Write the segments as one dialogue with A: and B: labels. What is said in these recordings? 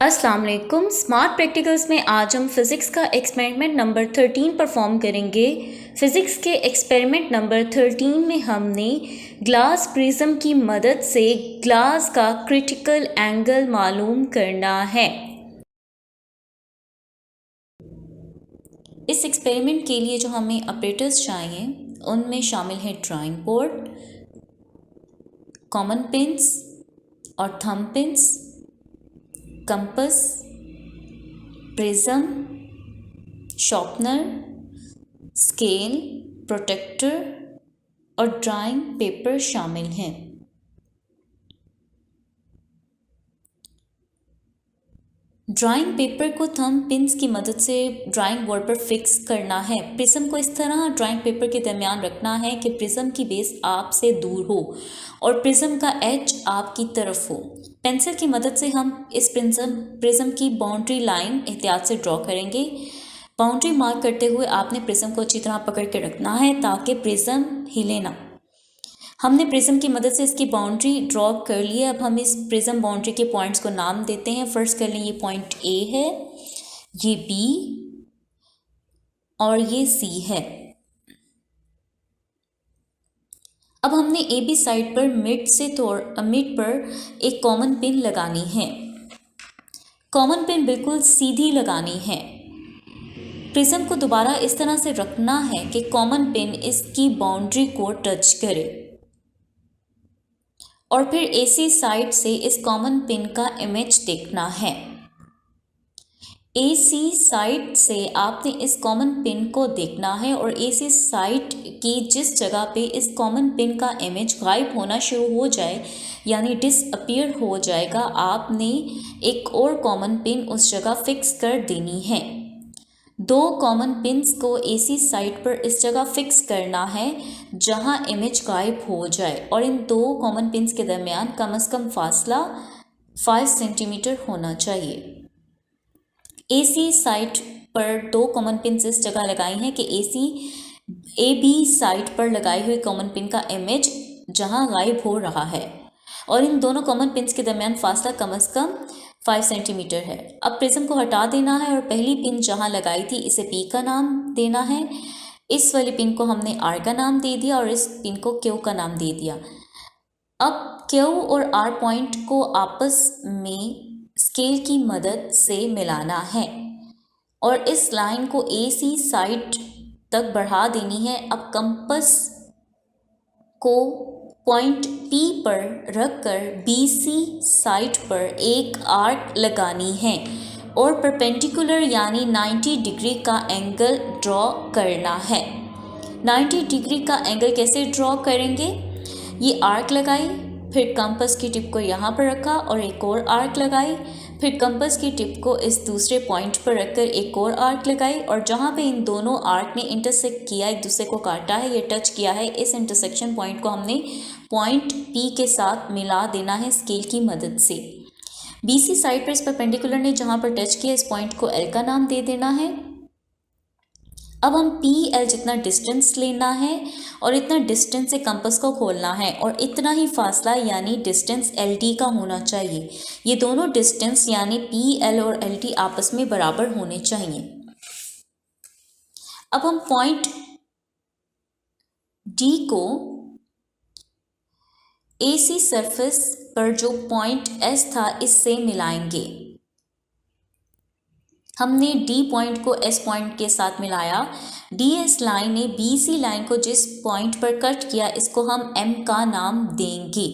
A: अस्सलाम वालेकुम। Smart practicals में आज हम फिज़िक्स का एक्सपेरिमेंट नंबर 13 परफॉर्म करेंगे। फ़िज़िक्स के एक्सपेरिमेंट नंबर 13 में हमने ग्लास प्रिज्म की मदद से ग्लास का क्रिटिकल एंगल मालूम करना है। इस एक्सपेरिमेंट के लिए जो हमें ऑपरेटर्स चाहिए उनमें शामिल है ड्राइंग बोर्ड, कॉमन पिन्स और thumb pins, compass, prism, sharpener, scale, protractor और ड्राइंग पेपर शामिल हैं। ड्राइंग पेपर को थंब पिन्स की मदद से ड्राइंग बोर्ड पर फिक्स करना है। प्रिज्म को इस तरह ड्राइंग पेपर के दरमियान रखना है कि प्रिज्म की बेस आपसे दूर हो और प्रिज्म का एज आपकी तरफ हो। पेंसिल की मदद से हम इस प्रिज्म की बाउंड्री लाइन एहतियात से ड्रॉ करेंगे। बाउंड्री मार्क करते हुए आपने प्रिज्म को अच्छी तरह पकड़ के रखना है ताकि प्रिज्म हिले ना। हमने प्रिज्म की मदद से इसकी बाउंड्री ड्रॉ कर ली है। अब हम इस प्रिज्म बाउंड्री के पॉइंट्स को नाम देते हैं। फर्स्ट कर लें, ये पॉइंट ए है, ये बी और ये सी है। अब हमने ए बी साइड पर मिड पर एक कॉमन पिन लगानी है। कॉमन पिन बिल्कुल सीधी लगानी है। प्रिज्म को दोबारा इस तरह से रखना है कि कॉमन पिन इसकी बाउंड्री को टच करे और फिर एसी साइड से इस कॉमन पिन का इमेज देखना है। एसी साइड से आपने इस कॉमन पिन को देखना है और एसी साइड की जिस जगह पे इस कॉमन पिन का इमेज गायब होना शुरू हो जाए यानी डिसअपीयर हो जाएगा, आपने एक और कॉमन पिन उस जगह फिक्स कर देनी है। दो कॉमन पिन्स को एसी साइड पर इस जगह फिक्स करना है जहां इमेज गायब हो जाए और इन दो कॉमन पिन्स के दरमियान कम से कम फासला 5 सेंटीमीटर होना चाहिए। एसी साइड पर दो कॉमन पिन्स इस जगह लगाई हैं कि ए बी साइड पर लगाई हुई कॉमन पिन का इमेज जहां गायब हो रहा है और इन दोनों कॉमन पिन्स के दरमियान फासला कम से कम 5 सेंटीमीटर है। अब प्रिज्म को हटा देना है और पहली पिन जहां लगाई थी इसे पी का नाम देना है। इस वाली पिन को हमने आर का नाम दे दिया और इस पिन को क्यू का नाम दे दिया। अब क्यू और आर पॉइंट को आपस में स्केल की मदद से मिलाना है और इस लाइन को एसी साइड तक बढ़ा देनी है। अब कंपास को पॉइंट P पर रखकर BC साइड पर एक आर्क लगानी है और परपेंडिकुलर यानी 90 डिग्री का एंगल ड्रॉ करना है। 90 डिग्री का एंगल कैसे ड्रॉ करेंगे? ये आर्क लगाई, फिर कंपास की टिप को यहाँ पर रखा और एक और आर्क लगाई, फिर कंपास की टिप को इस दूसरे पॉइंट पर रखकर एक और आर्क लगाई और जहाँ पे इन दोनों आर्क ने इंटरसेक्ट किया, एक दूसरे को काटा है, ये टच किया है, इस इंटरसेक्शन पॉइंट को हमने पॉइंट P के साथ मिला देना है स्केल की मदद से। BC साइड पर इस परपेंडिकुलर ने जहाँ पर टच किया इस पॉइंट को L का नाम दे देना है। अब हम PL जितना डिस्टेंस लेना है और इतना डिस्टेंस से कंपास को खोलना है और इतना ही फासला यानी डिस्टेंस LD का होना चाहिए। ये दोनों डिस्टेंस यानी PL और LD आपस में बराबर होने चाहिए। अब हम पॉइंट D को AC सरफेस पर जो पॉइंट S था इससे मिलाएंगे। हमने D पॉइंट को S पॉइंट के साथ मिलाया। DS लाइन ने BC लाइन को जिस पॉइंट पर कट किया इसको हम M का नाम देंगे।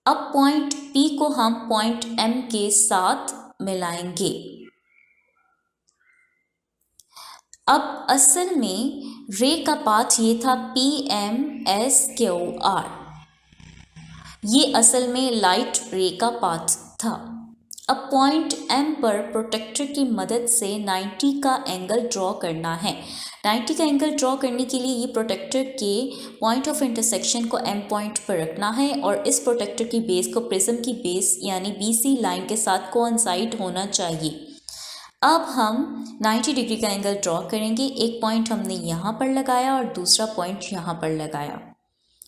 A: अब पॉइंट P को हम पॉइंट M के साथ मिलाएंगे। अब असल में रे का पाथ ये था PMSQR। ये असल में लाइट रे का पाथ था। अब पॉइंट M पर प्रोटेक्टर की मदद से 90 का एंगल ड्रॉ करना है। 90 का एंगल ड्रॉ करने के लिए ये प्रोटेक्टर के पॉइंट ऑफ इंटरसेक्शन को M पॉइंट पर रखना है और इस प्रोटेक्टर की बेस को प्रिज्म की बेस यानी BC लाइन के साथ कोइंसाइड होना चाहिए। अब हम 90 डिग्री का एंगल ड्रॉ करेंगे। एक पॉइंट हमने यहाँ पर लगाया और दूसरा पॉइंट यहाँ पर लगाया।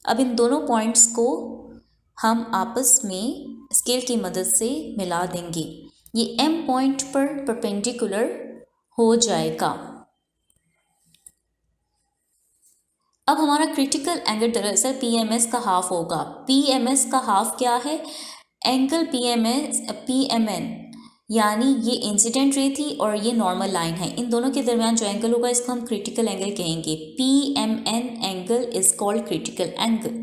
A: अब इन दोनों पॉइंट्स को हम आपस में स्केल की मदद से मिला देंगे। ये M पॉइंट पर परपेंडिकुलर हो जाएगा। अब हमारा क्रिटिकल एंगल दरअसल PMS का हाफ होगा। PMS का हाफ क्या है? एंगल PMN, यानी ये इंसिडेंट रे थी और ये नॉर्मल लाइन है, इन दोनों के दरमियान जो एंगल होगा इसको हम क्रिटिकल एंगल कहेंगे। PMN angle is called critical angle.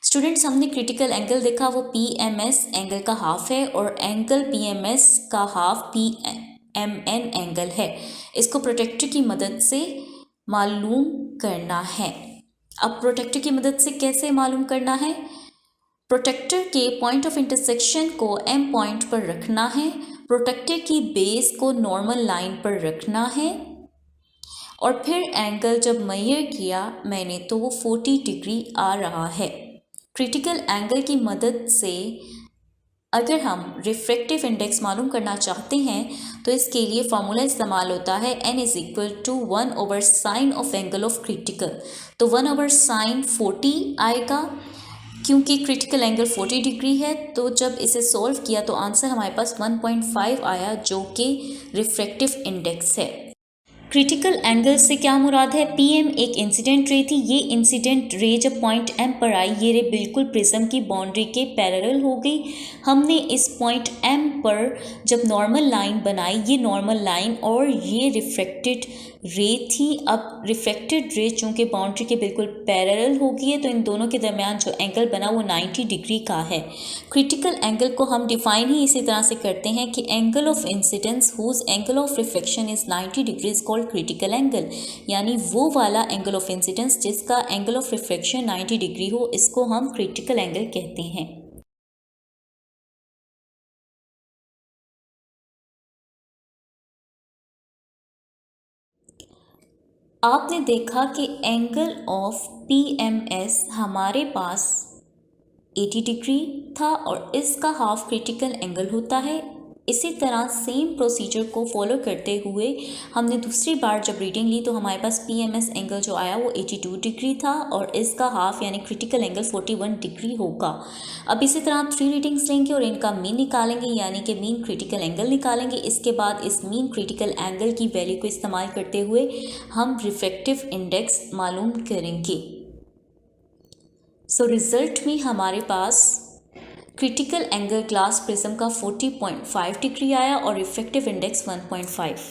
A: Students, हमने क्रिटिकल एंगल देखा वो PMS एंगल का हाफ है और एंगल PMS का हाफ PMN एंगल है। इसको प्रोटेक्टर की मदद से मालूम करना है। अब प्रोटेक्टर की मदद से कैसे मालूम करना है? प्रोटेक्टर के पॉइंट ऑफ इंटरसेक्शन को M पॉइंट पर रखना है, प्रोटेक्टर की बेस को नॉर्मल लाइन पर रखना है और फिर एंगल जब मेजर किया मैंने तो वो 40 डिग्री आ रहा है। क्रिटिकल एंगल की मदद से अगर हम रिफ्रैक्टिव इंडेक्स मालूम करना चाहते हैं तो इसके लिए फार्मूला इस्तेमाल होता है n is equal to 1/sin of angle of critical. तो 1/sin 40 आएगा, क्योंकि क्रिटिकल एंगल 40 डिग्री है। तो जब इसे सॉल्व किया तो आंसर हमारे पास 1.5 आया, जो कि रिफ्रैक्टिव इंडेक्स है। क्रिटिकल एंगल से क्या मुराद है? PM एक इंसिडेंट रे थी। ये इंसिडेंट रे जब पॉइंट M पर आई, ये रे बिल्कुल प्रिज्म की बाउंड्री के पैरेलल हो गई। हमने इस पॉइंट M पर जब नॉर्मल लाइन बनाई, ये नॉर्मल लाइन और ये रिफ्रैक्टेड रे थी। अब रिफ्रैक्टेड रे चूँकि बाउंड्री के बिल्कुल पैरेलल हो गई है तो इन दोनों के दरमियान जो एंगल बना वो 90 डिग्री का है। क्रिटिकल एंगल को हम डिफाइन ही इसी तरह से करते हैं कि angle of incidence whose angle of reflection is 90 degree is called critical angle, यानी वो वाला एंगल ऑफ इंसिडेंस जिसका एंगल ऑफ रिफ्लेक्शन 90 डिग्री हो, इसको हम क्रिटिकल एंगल कहते हैं। आपने देखा कि एंगल ऑफ PMS हमारे पास 80 डिग्री था और इसका हाफ क्रिटिकल एंगल होता है। इसी तरह सेम प्रोसीजर को फॉलो करते हुए हमने दूसरी बार जब रीडिंग ली तो हमारे पास PMS एंगल जो आया वो 82 डिग्री था और इसका हाफ यानी क्रिटिकल एंगल 41 डिग्री होगा। अब इसी तरह आप 3 रीडिंग्स लेंगे और इनका मीन निकालेंगे, यानी कि मीन क्रिटिकल एंगल निकालेंगे। इसके बाद इस मीन क्रिटिकल एंगल की वैल्यू को इस्तेमाल करते हुए हम रिफ्रैक्टिव इंडेक्स मालूम करेंगे। सो रिज़ल्ट में हमारे पास क्रिटिकल एंगल ग्लास प्रिज्म का 40.5 डिग्री आया और रिफ्रैक्टिव इंडेक्स 1.5।